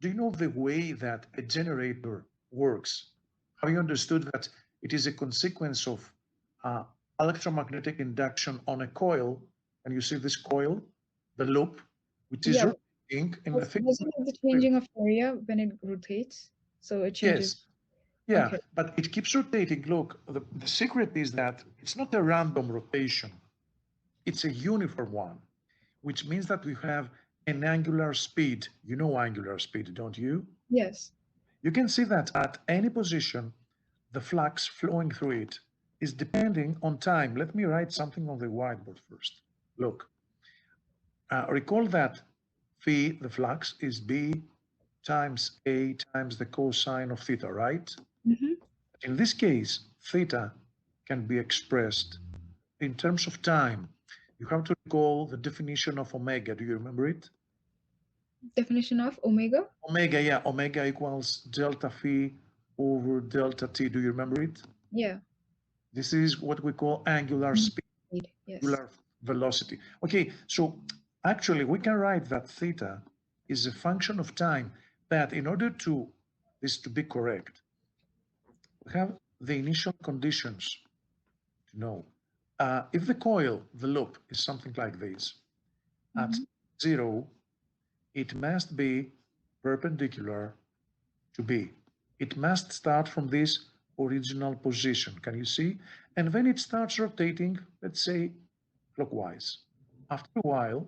do you know the way that a generator works? Have you understood that it is a consequence of uh, electromagnetic induction on a coil? And you see this coil, the loop, which is Yeah. rotating in a fixed Doesn't it the changing of area when it rotates? So it changes. yes, yeah, Okay. but it keeps rotating. Look, the secret is that it's not a random rotation, it's a uniform one, which means that we have an angular speed. You know angular speed, don't you? Yes. You can see that at any position, the flux flowing through it is depending on time. Let me write something on the whiteboard first. Look, recall that phi, the flux, is B times A times the cosine of theta, right? Mm-hmm. In this case, theta can be expressed in terms of time. You have to recall the definition of omega. Do you remember it? Definition of omega? Omega, yeah, omega equals delta phi over delta t. Do you remember it? Yeah. This is what we call angular Mm. speed, Yes. angular velocity. Okay, so actually we can write that theta is a function of time, but in order to this to be correct, we have the initial conditions to know. If the coil, the loop, is something like this, at Mm-hmm. zero, it must be perpendicular to B. It must start from this original position. Can you see? And then it starts rotating, let's say, clockwise. After a while,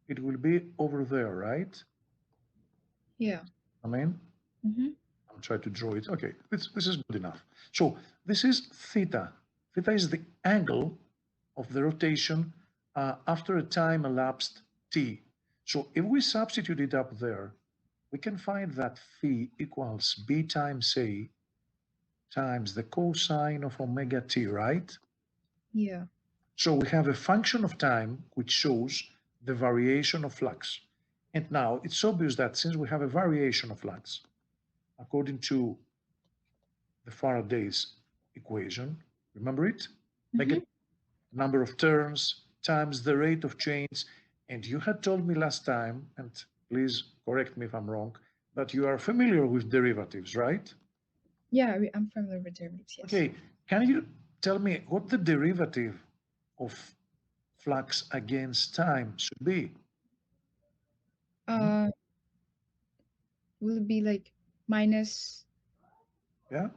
it will be over there, right? Yeah. I mean, Mm-hmm. I'm trying to draw it. Okay, this is good enough. So this is theta. Theta is the angle of the rotation after a time elapsed t. So if we substitute it up there, we can find that phi equals b times a times the cosine of omega t, right? Yeah. So we have a function of time which shows the variation of flux. And now it's obvious that since we have a variation of flux, according to the Faraday's equation, remember it? Mm-hmm. Negative number of turns times the rate of change. And you had told me last time, and please correct me if I'm wrong, that you are familiar with derivatives, right? Yeah, I'm familiar with derivatives, yes. Okay, can you tell me what the derivative of flux against time should be? Hmm? Uh, will it be like minus Yeah,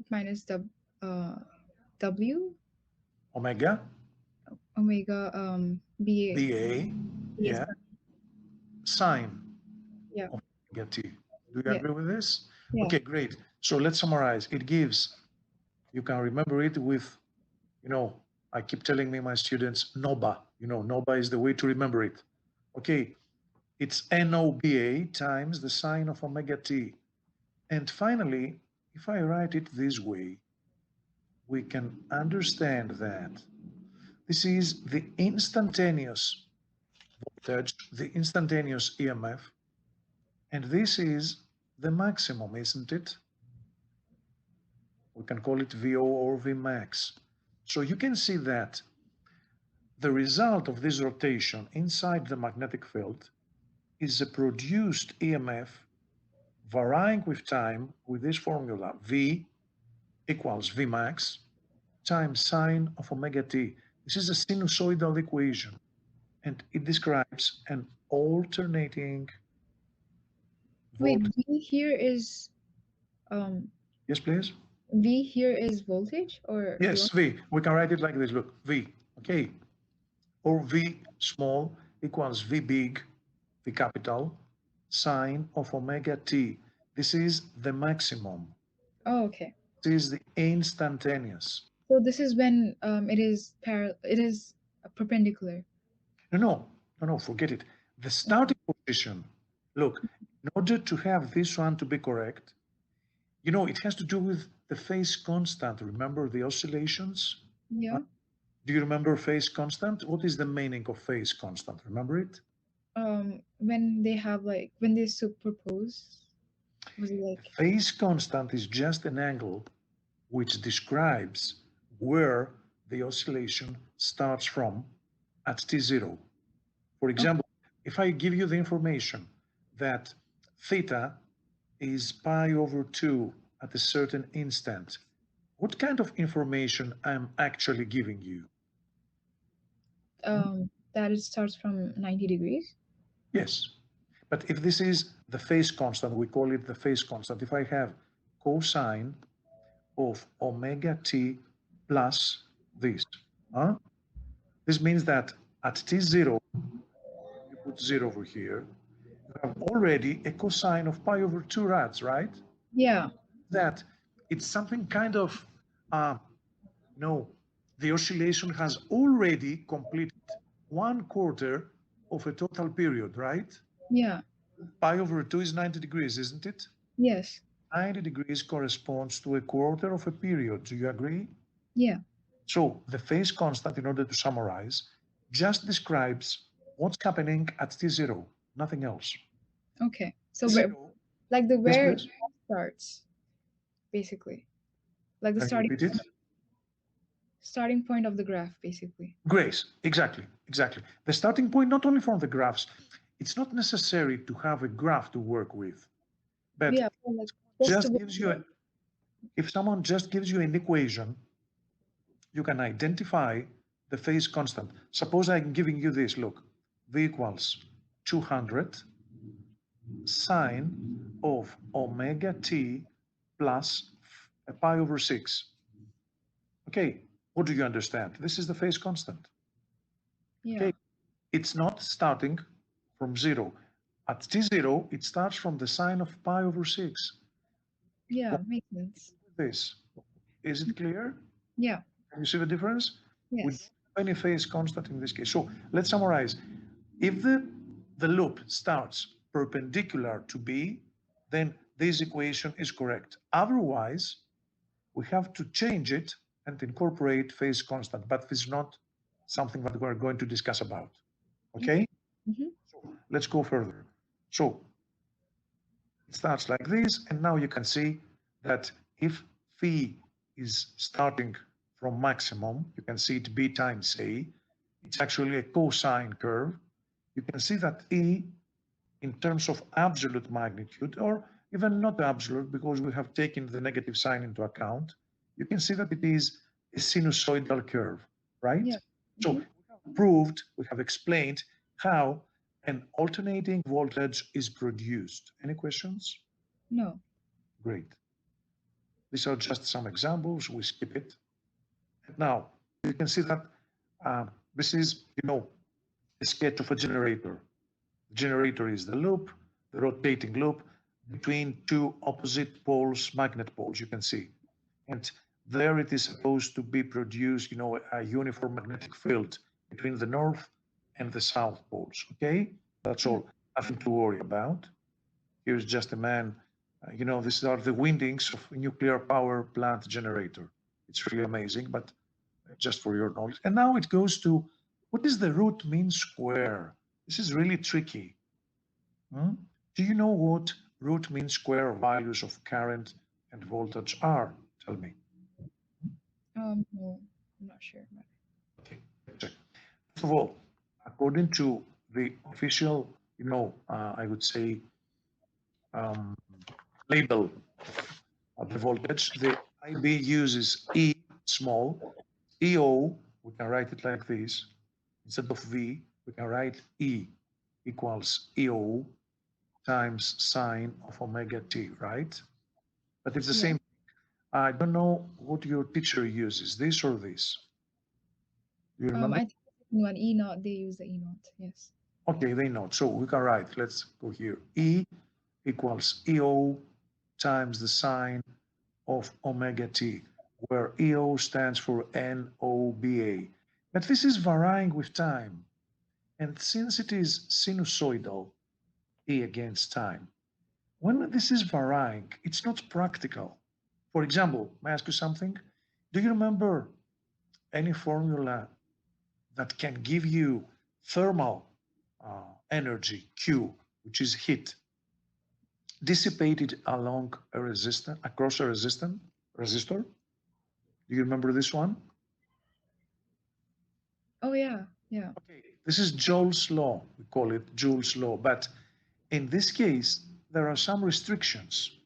minus uh W omega, omega BA? BA, Yes. yeah, sine Yeah. of omega t. Do you Yeah. agree with this? Yeah. Okay, great. So let's summarize. It gives, you can remember it with, you know, I keep telling me my students, NOBA. You know, NOBA is the way to remember it. Okay, it's NOBA times the sine of omega t. And finally, if I write it this way, we can understand that this is the instantaneous voltage, the instantaneous EMF, and this is the maximum, isn't it? We can call it VO or Vmax. So you can see that the result of this rotation inside the magnetic field is a produced EMF varying with time with this formula V equals Vmax times sine of omega t. This is a sinusoidal equation and it describes an alternating Wait, voltage. V here is um Yes, please. V here is voltage or Yes, velocity? V. We can write it like this. Look, V. Okay. Or V small equals V big, V capital, sine of omega t. This is the maximum. Oh, okay. This is the instantaneous. So this is when it is perpendicular. No, no, no, no, forget it. The starting position, look, in order to have this one to be correct, you know, it has to do with the phase constant. Remember the oscillations? Uh, Yeah. Do you remember phase constant? What is the meaning of phase constant? Remember it? When they have like when they superpose, was it The like phase constant is just an angle which describes where the oscillation starts from at t0. For okay? example, if I give you the information that theta is pi over 2 at a certain instant, what kind of information I'm actually giving you? That it starts from 90 degrees. Yes. But if this is the phase constant, we call it the phase constant. If I have cosine of omega t plus this, this means that at t0, you put 0 over here, you have already a cosine of pi over 2 rads, right? Yeah. That it's something kind of, no, the oscillation has already completed 1/4 of a total period, right? Yeah. Pi over 2 is 90 degrees, isn't it? Yes. 90 degrees corresponds to 1/4 of a period. Do you agree? Yeah. So the phase constant, in order to summarize, just describes what's happening at t0, nothing else. Okay. So where, Zero, like the yes, where it please. starts, basically, like the Can you repeat it? starting point of the graph, basically. Grace, exactly, exactly. The starting point, not only from the graphs, it's not necessary to have a graph to work with, but Yeah. Like just just gives you, if someone just gives you an equation, you can identify the phase constant. Suppose I'm giving you this, look, V equals 200 sine of omega t plus pi over 6. Okay, what do you understand? This is the phase constant. yeah. Okay, it's not starting from 0. At t0, it starts from the sine of pi over 6. Yeah. Makes sense. This, is it clear? Yeah. Can you see the difference? We don't Yes. have any phase constant in this case. So let's summarize. If the loop starts perpendicular to B, then this equation is correct. Otherwise, we have to change it and incorporate phase constant, but this is not something that we're going to discuss about. Okay? Mm-hmm. So let's go further. So it starts like this, and now you can see that if phi is starting from maximum, you can see it B times A, it's actually a cosine curve. You can see that E, in terms of absolute magnitude, or even not absolute, because we have taken the negative sign into account, you can see that it is a sinusoidal curve, right? Yeah. So Mm-hmm. we have proved, we have explained how an alternating voltage is produced. Any questions? No. Great. These are just some examples. We skip it. And now you can see that this is, a sketch of a generator. The generator is the loop, the rotating loop between two opposite poles, magnet poles, you can see. And there it is supposed to be produced, a uniform magnetic field between the north and the south poles. Okay, that's Yeah. all. Nothing to worry about. Here's just a man. These are the windings of a nuclear power plant generator. It's really amazing, but just for your knowledge. And now it goes to, what is the root mean square? This is really tricky. Do you know what root mean square values of current and voltage are? Tell me. No, I'm not sure. Okay, check. First of all, according to the official, I would say, um, label of the voltage, the IB uses E small, EO, we can write it like this. Instead of V, we can write E equals EO times sine of omega t, right? But it's the Yeah. same. I don't know what your teacher uses, this or this. Do you remember? I think one E naught. They use the E naught. Yes. Okay, they know. So we can write, let's go here. E equals EO times the sine of omega t, where EO stands for NOBA. But this is varying with time. And since it is sinusoidal, E against time, when this is varying, it's not practical. For example, may I ask you something? Do you remember any formula that can give you thermal energy, Q, which is heat, dissipated along a resistor, across a resistor? Do you remember this one? Oh yeah. Yeah. Okay, this is Joule's law. We call it Joule's law. But in this case, there are some restrictions.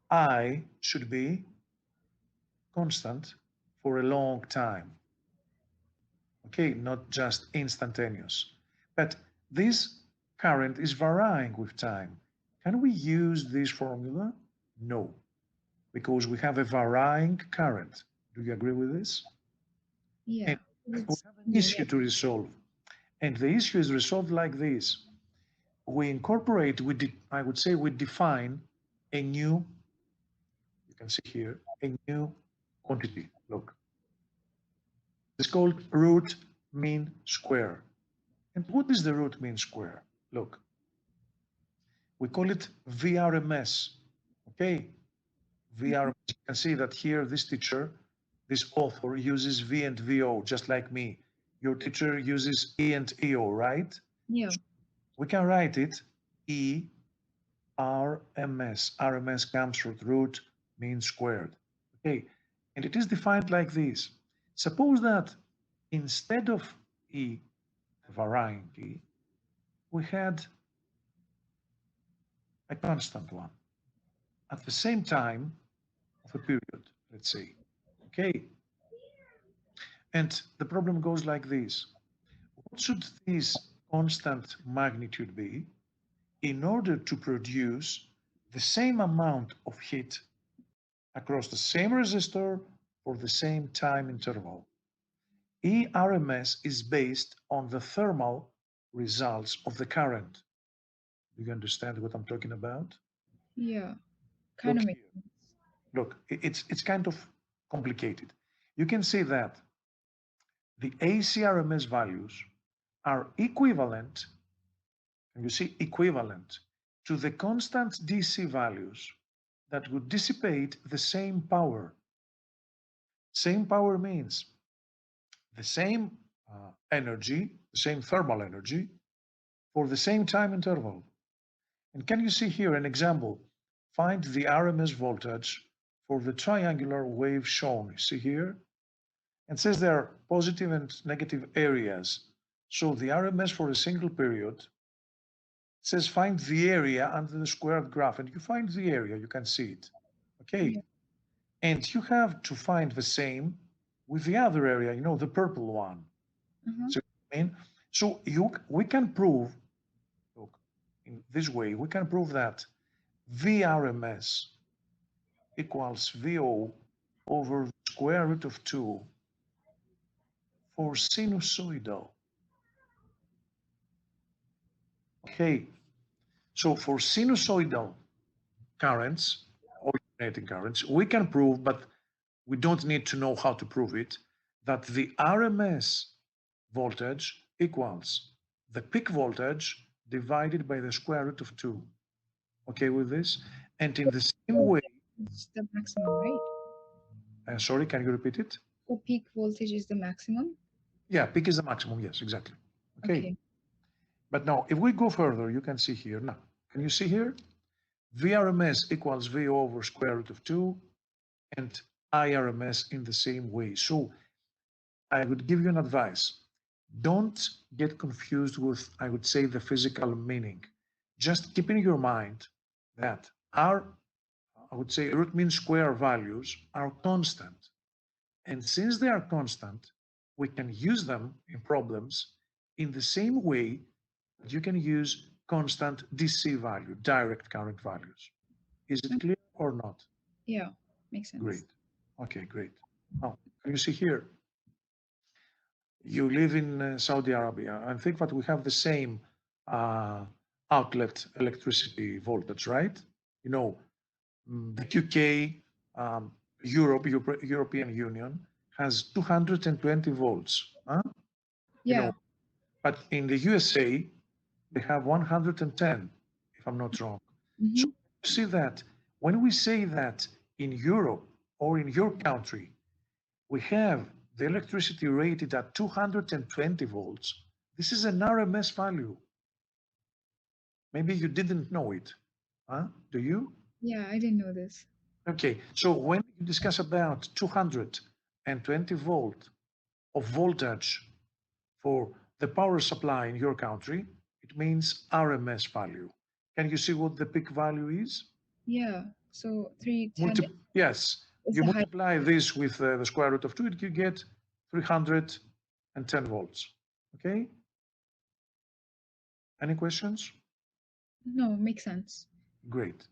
I should be constant for a long time. Okay, not just instantaneous. But this current is varying with time. Can we use this formula? No, because we have a varying current. Do you agree with this? And Yeah. we It's have an issue changing. to resolve. And the issue is resolved like this. We incorporate, I would say we define a new, you can see here, a new quantity. Look, it's called root mean square. And what is the root mean square? Look, we call it VRMS. Okay, VRMS. You can see that here, this teacher, this author uses V and VO, just like me. Your teacher uses E and EO, right? Yeah. We can write it E RMS. RMS comes from root mean squared. Okay, and it is defined like this. Suppose that instead of E, the varying E, we had a constant one at the same time of a period, let's say. Okay, and the problem goes like this. What should this constant magnitude be in order to produce the same amount of heat across the same resistor for the same time interval? ERMS is based on the thermal results of the current. Do you understand what I'm talking about? Yeah. Kind Look of makes here. sense. Look, it's kind of complicated. You can say that the ACRMS values are equivalent, and you see equivalent, to the constant DC values that would dissipate the same power. Same power means the same energy, the same thermal energy for the same time interval. And can you see here an example? Find the RMS voltage for the triangular wave shown. You see here? It says there are positive and negative areas. So the RMS for a single period says find the area under the squared graph, and you find the area, you can see it. Okay. Yeah. And you have to find the same with the other area, you know, the purple one. Uh-huh. So, so we can prove, look, in this way, we can prove that VRMS equals VO over the square root of 2 for sinusoidal. Okay, so for sinusoidal currents, alternating currents, we can prove, but we don't need to know how to prove it, that the RMS voltage equals the peak voltage divided by the square root of 2. Okay with this? And in the same way, It's the maximum, right? sorry, can you repeat it? So peak voltage is the maximum. Yeah, peak is the maximum. Yes, exactly. Okay. Okay. But now, if we go further, you can see here. Now, can you see here? VRMS equals VO over square root of 2 and IRMS in the same way. So I would give you an advice. Don't get confused with, I would say, the physical meaning. Just keep in your mind that our, I would say, root mean square values are constant. And since they are constant, we can use them in problems in the same way that you can use constant DC value, direct current values. Is it clear or not? Yeah. Makes sense. Great. Okay, great. Now, can you see here? You live in Saudi Arabia and think that we have the same uh, outlet electricity voltage, right? You know, the UK, European Union has 220 volts. Huh? You Yeah. know, but in the USA, they have 110, if I'm not wrong. So Mm-hmm. you see that when we say that in Europe or in your country, we have the electricity rated at 220 volts, this is an RMS value. Maybe you didn't know it. Huh? Do you? Yeah, I didn't know this. Okay, so when you discuss about 220 volt of voltage for the power supply in your country, it means RMS value. Can you see what the peak value is? Yeah. So 310 Yes, is you the height. multiply this with the square root of 2, you get 310 volts. Okay? Any questions? No, makes sense. Great.